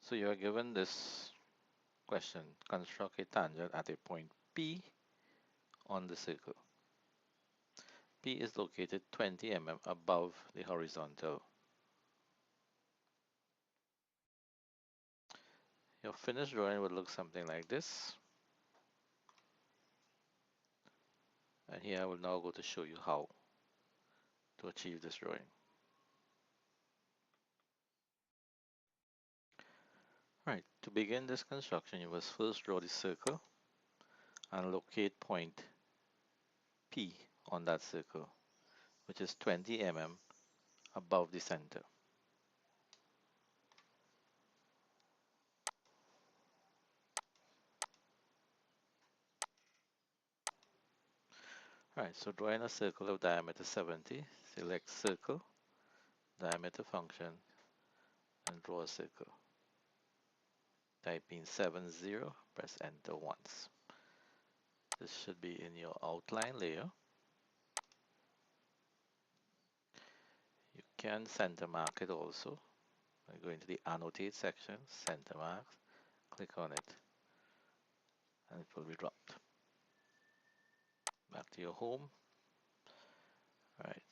So you are given this question, construct a tangent at a point P on the circle. P is located 20 mm above the horizontal. Your finished drawing would look something like this. And here I will now go to show you how to achieve this drawing. Right, to begin this construction, you must first draw the circle and locate point P on that circle, which is 20 mm above the center. Alright, so drawing a circle of diameter 70, select circle, diameter function, and draw a circle. Type in 70, press enter once. This should be in your outline layer. You can center mark it also. I go into the annotate section, center mark, click on it, and it will be dropped. Back to your home. Alright,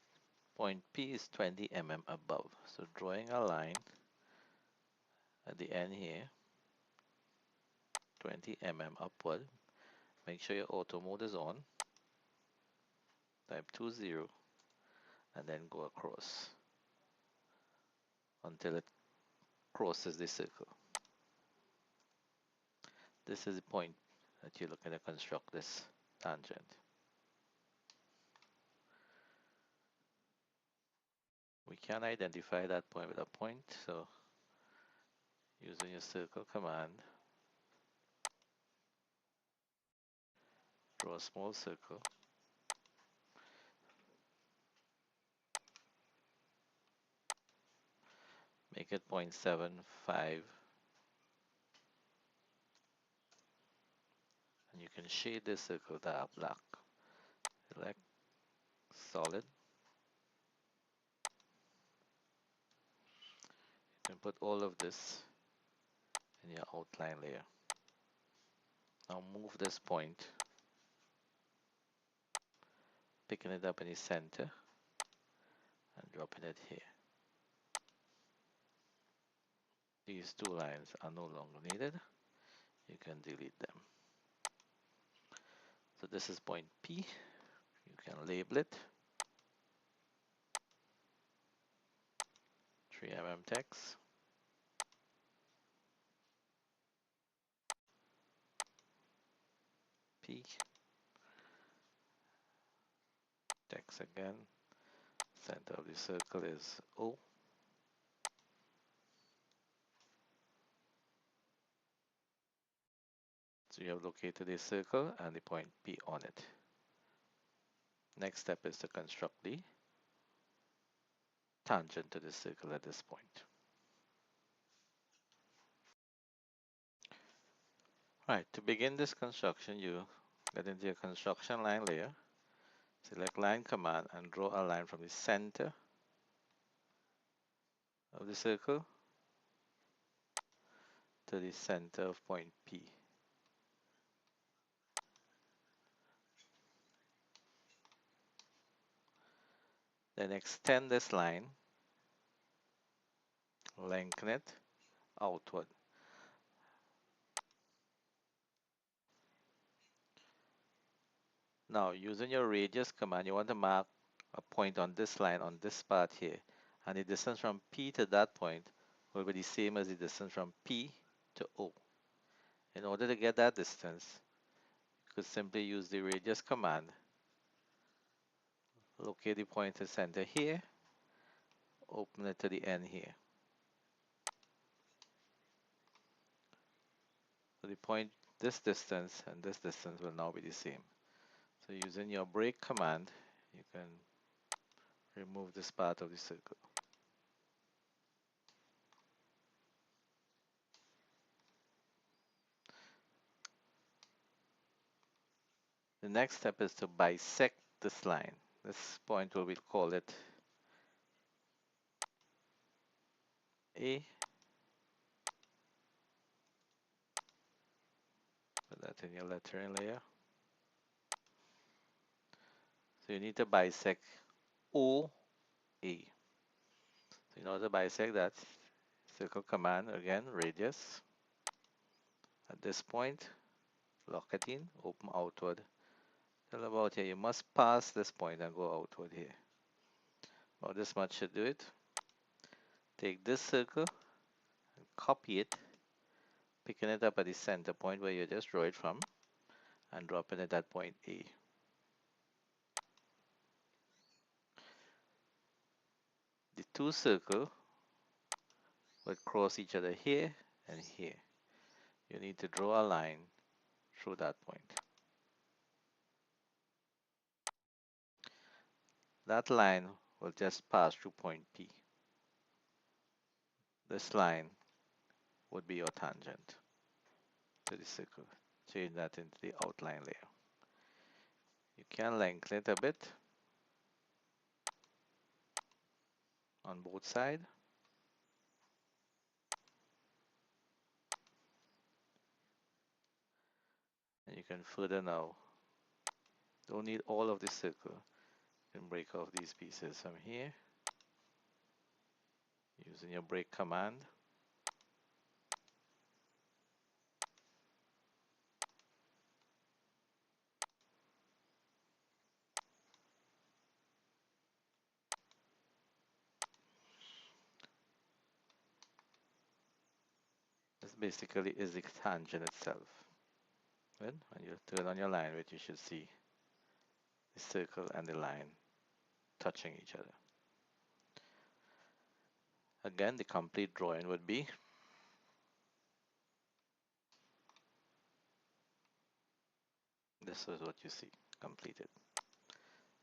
point P is 20 mm above. So drawing a line at the end here, 20 mm upward. Make sure your auto mode is on. Type 20 and then go across until it crosses the circle. This is the point that you're looking to construct this tangent. We can identify that point with a point, so using your circle command, draw a small circle. Make it 0.75, and you can shade this circle dark black. Select solid. You can put all of this in your outline layer. Now move this point, picking it up in the center and dropping it here. These two lines are no longer needed. You can delete them. So this is point P. You can label it 3 mm text. P. Text again. Center of the circle is O. So you have located a circle and the point P on it. Next step is to construct the tangent to the circle at this point. Right, to begin this construction, you get into your construction line layer, select line command and draw a line from the center of the circle to the center of point P. Then extend this line, lengthen it outward. Now, using your radius command, you want to mark a point on this line, on this part here. And the distance from P to that point will be the same as the distance from P to O. In order to get that distance, you could simply use the radius command. Locate the point to center here, open it to the end here. So the point, this distance and this distance will now be the same. So using your break command, you can remove this part of the circle. The next step is to bisect this line. This point will be call it A, put in your lettering layer. So you need to bisect OA. So in order to bisect that, circle command again, radius. At this point, lock it in, open outward. Till about here, you must pass this point and go outward here. About this much should do it. Take this circle, and copy it, picking it up at the center point where you just draw it from, and drop it at that point A. The two circles will cross each other here and here. You need to draw a line through that point. That line will just pass through point P. This line would be your tangent to the circle. Change that into the outline layer. You can lengthen it a bit on both sides. And you can further now. Don't need all of the circle. You can break off these pieces from here using your break command. This basically is the tangent itself. When you turn on your line width, you should see the circle and the line touching each other. Again, the complete drawing would be this is what you see completed.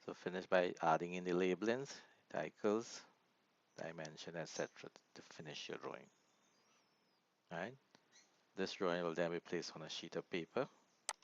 So finish by adding in the labelings, titles, dimension, etc. to finish your drawing. Alright. This drawing will then be placed on a sheet of paper